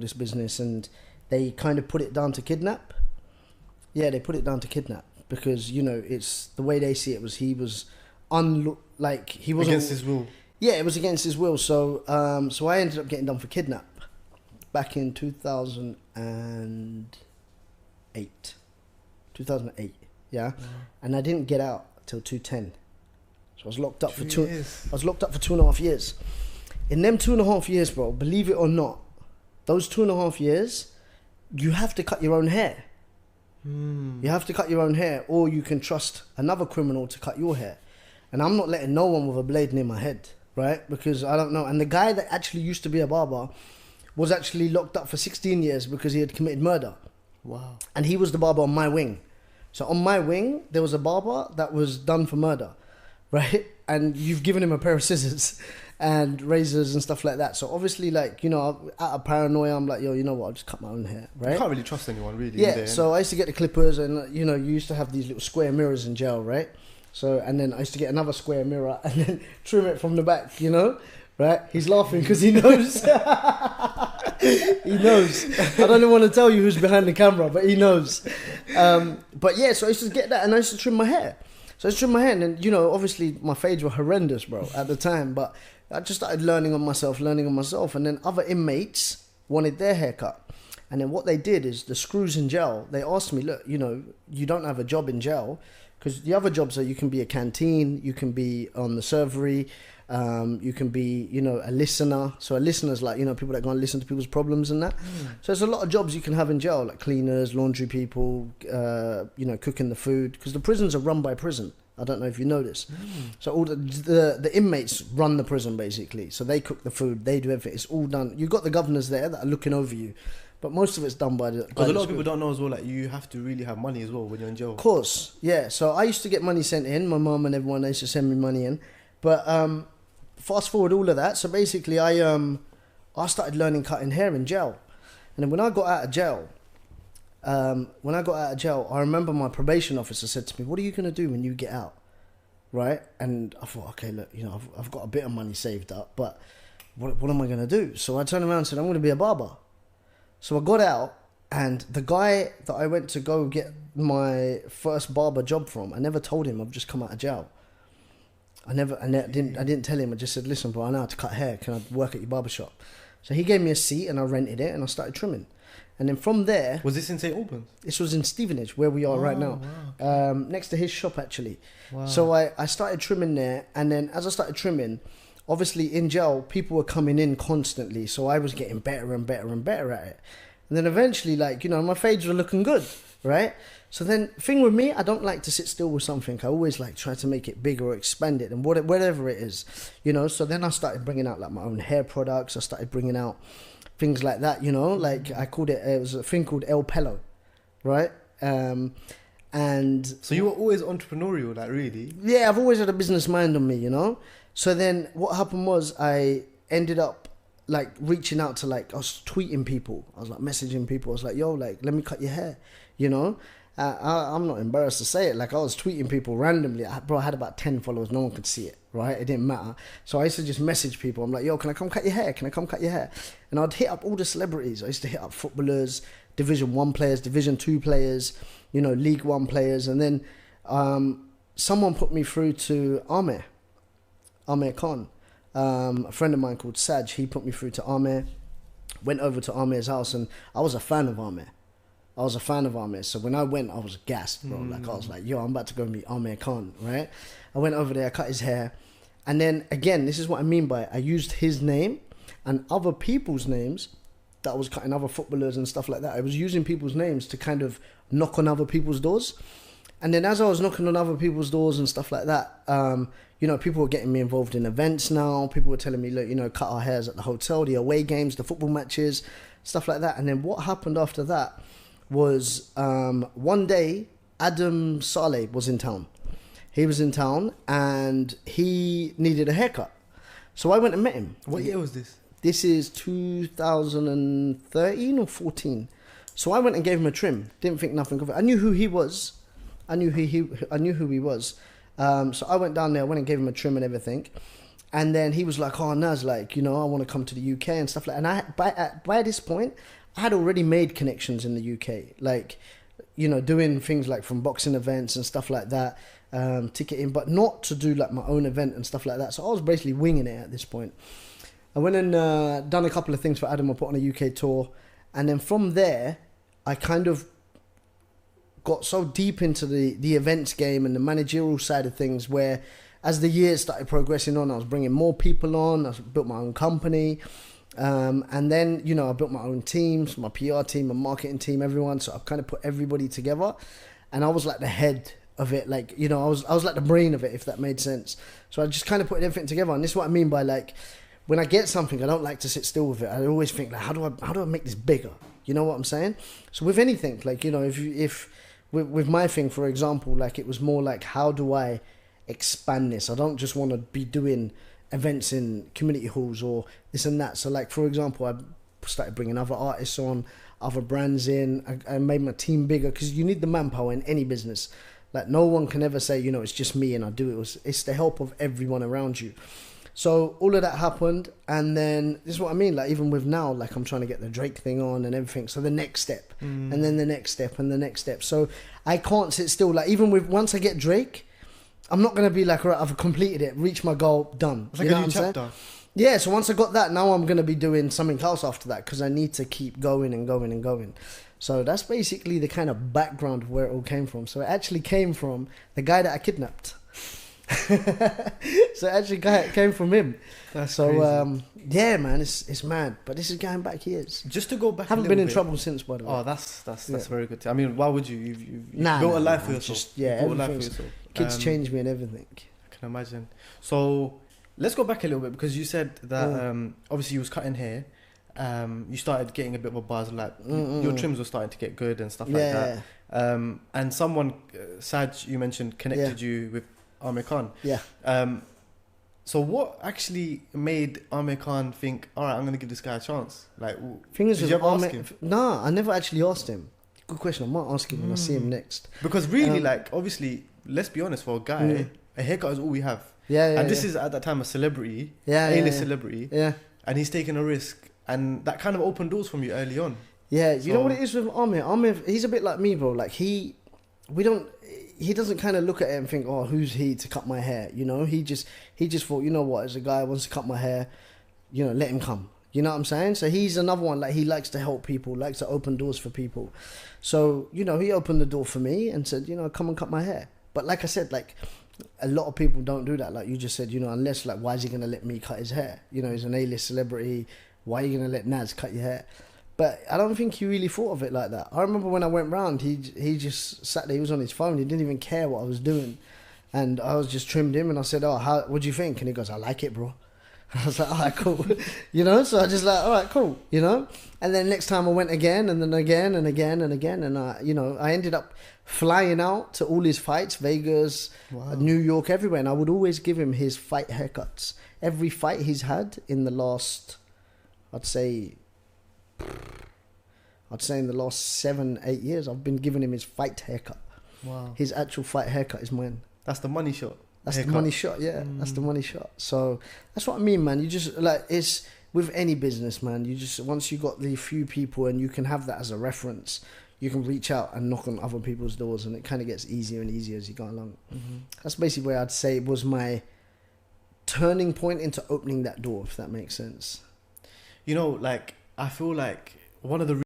this business, and they kind of put it down to kidnap. Yeah, they put it down to kidnap because it's the way they see it was he was he wasn't against his will. Yeah, it was against his will. So so I ended up getting done for kidnap back in 2008. 2008, yeah, and I didn't get out till 2010. So I was locked up for 2 years. I was locked up for 2.5 years. In them 2.5 years, bro, believe it or not, those 2.5 years, you have to cut your own hair. You have to cut your own hair, or you can trust another criminal to cut your hair. And I'm not letting no one with a blade near my head, right? Because I don't know. And the guy that actually used to be a barber was actually locked up for 16 years because he had committed murder. Wow. And he was the barber on my wing. So on my wing, there was a barber that was done for murder, right? And you've given him a pair of scissors and razors and stuff like that. So obviously, out of paranoia, I'm like, yo, you know what? I'll just cut my own hair, right? You can't really trust anyone, really. Yeah, so I used to get the clippers and, you used to have these little square mirrors in jail, right? So, and then I used to get another square mirror and then trim it from the back, right? He's laughing because he knows. He knows. I don't want to tell you who's behind the camera, but he knows. But yeah, so I used to get that and I used to trim my hair. So I used to trim my hair and then, obviously my fades were horrendous, bro, at the time. But I just started learning on myself. And then other inmates wanted their haircut. And then what they did is the screws in jail, they asked me, look, you don't have a job in jail. Because the other jobs are you can be a canteen, you can be on the servery, you can be, a listener. So a listener's like, people that go and listen to people's problems and that. So there's a lot of jobs you can have in jail, like cleaners, laundry people, cooking the food. Because the prisons are run by prison. I don't know if you know this. So all the inmates run the prison, basically. So they cook the food, they do everything. It's all done. You've got the governors there that are looking over you. But most of it's done by the... Because a lot of people don't know as well, like, you have to really have money as well when you're in jail. Of course, yeah. So I used to get money sent in. My mum and everyone, they used to send me money in. But fast forward all of that. So basically, I started learning cutting hair in jail. And then when I got out of jail, I remember my probation officer said to me, what are you going to do when you get out? Right? And I thought, okay, look, I've got a bit of money saved up, but what am I going to do? So I turned around and said, I'm going to be a barber. So I got out, and the guy that I went to go get my first barber job from, I never told him I've just come out of jail. I didn't tell him. I just said, listen, bro, I know how to cut hair. Can I work at your barber shop? So he gave me a seat, and I rented it, and I started trimming. And then from there... Was this in St. Albans? This was in Stevenage, where we are right now. Wow, okay. Next to his shop, actually. Wow. So I started trimming there, and then as I started trimming, obviously in jail, people were coming in constantly, so I was getting better and better and better at it. And then eventually, my fades were looking good, right? So then, thing with me, I don't like to sit still with something. I always try to make it bigger or expand it, and whatever it is, So then I started bringing out my own hair products. I started bringing out things like that, I called it was a thing called El Pelo, right? And so you were always entrepreneurial, really? Yeah, I've always had a business mind on me, So then what happened was I ended up reaching out to I was tweeting people. I was messaging people. I was like, yo, let me cut your hair, I'm not embarrassed to say it. I was tweeting people randomly. I had about 10 followers. No one could see it, right? It didn't matter. So I used to just message people. I'm like, yo, can I come cut your hair? Can I come cut your hair? And I'd hit up all the celebrities. I used to hit up footballers, Division 1 players, Division 2 players, League 1 players. And then someone put me through to Amir Khan. A friend of mine called Saj, he put me through to Amir. Went over to Amir's house, and I was a fan of Amir. So when I went, I was gassed, bro. I was like, yo, I'm about to go meet Amir Khan, right? I went over there, I cut his hair. And then, again, this is what I mean by it. I used his name and other people's names that I was cutting, other footballers and stuff like that. I was using people's names to kind of knock on other people's doors. And then as I was knocking on other people's doors and stuff like that, people were getting me involved in events now. People were telling me, look, cut our hairs at the hotel, the away games, the football matches, stuff like that. And then what happened after that was one day, Adam Saleh was in town. He was in town and he needed a haircut. So I went and met him. What year was this? This is 2013 or 14. So I went and gave him a trim. Didn't think nothing of it. I knew who he was. So I went down there, went and gave him a trim and everything. And then he was like, "Oh, Naz, like, you know, I want to come to the UK and stuff like." And by this point, I had already made connections in the UK, like, you know, doing things like from boxing events and stuff like that, ticketing, but not to do like my own event and stuff like that. So I was basically winging it at this point. I went and done a couple of things for Adam. I put on a UK tour, and then from there, I kind of got so deep into the events game and the managerial side of things, where as the years started progressing on, I was bringing more people on. I built my own company, and then, you know, I built my own teams, my PR team, my marketing team, everyone. So I've kind of put everybody together, and I was like the head of it, like, you know, I was like the brain of it, if that made sense. So I just kind of put everything together, and this is what I mean by, like, when I get something, I don't like to sit still with it. I always think, like, how do I make this bigger? You know what I'm saying? So with anything, like, you know, if with my thing, for example, like, it was more like, how do I expand this? I don't just want to be doing events in community halls or this and that. So, like, for example, I started bringing other artists on, other brands in. I made my team bigger, because you need the manpower in any business. Like, no one can ever say, you know, it's just me and I do it. It's the help of everyone around you. So all of that happened, and then this is what I mean, like, even with now, like, I'm trying to get the Drake thing on and everything. So the next step, and then the next step, and the next step. So I can't sit still. Like, even with, once I get Drake, I'm not going to be like, all right, I've completed it, reached my goal, done. It's like a new chapter. Yeah, so once I got that, now I'm going to be doing something else after that, because I need to keep going and going and going. So that's basically the kind of background of where it all came from. So it actually came from the guy that I kidnapped. So it actually came from him. That's so crazy. yeah, man, it's mad. But this is going back years. Just to go back, Haven't been in trouble since, by the way. Oh, that's very good. I mean, why would you? You've Nah, built a life nah, for yourself. just, yeah, You've built a life for everything's- yourself. Kids changed me and everything. I can imagine. So let's go back a little bit, because you said that obviously you was cutting hair. You started getting a bit of a buzz, like your trims were starting to get good and stuff like that. And someone, Saj, you mentioned, connected you with Amir Khan. Yeah. So what actually made Amir Khan think, all right, I'm going to give this guy a chance? Like, Thing is, did you ever ask him? Nah, I never actually asked him. Good question. I might ask him when I see him next. Because really, like, obviously, let's be honest, for a guy, a haircut is all we have. Yeah. And this is at that time a celebrity, Yeah, A-list yeah. celebrity, Yeah. and he's taking a risk, and that kind of opened doors from you early on. Yeah, you know So- what it is with Amir? Amir, he's a bit like me, bro. Like, he doesn't kind of look at it and think, oh, who's he to cut my hair? You know, he just thought, you know what, as a guy who wants to cut my hair, you know, let him come. You know what I'm saying? So he's another one, like, he likes to help people, likes to open doors for people. So, you know, he opened the door for me and said, you know, come and cut my hair. But like I said, like, a lot of people don't do that. Like you just said, you know, unless, like, why is he going to let me cut his hair? You know, he's an A-list celebrity. Why are you going to let Naz cut your hair? But I don't think he really thought of it like that. I remember when I went round, he just sat there, he was on his phone, he didn't even care what I was doing. And I was just trimmed him and I said, oh, what do you think? And he goes, I like it, bro. I was like, all right, cool. You know, so I just like, all right, cool, you know. And then next time I went again, and then again and again and again. And I ended up flying out to all his fights, Vegas, New York, everywhere. And I would always give him his fight haircuts. Every fight he's had in the last, I'd say in the last 7-8 years, I've been giving him his fight haircut. Wow. His actual fight haircut is mine. That's the money shot. That's haircut. the money shot, yeah. That's the money shot. So that's what I mean, man. You just, like, it's with any business, man. You just, once you got the few people and you can have that as a reference, you can reach out and knock on other people's doors, and it kind of gets easier and easier as you go along. That's basically where I'd say was my turning point into opening that door, if that makes sense. You know, like, I feel like one of the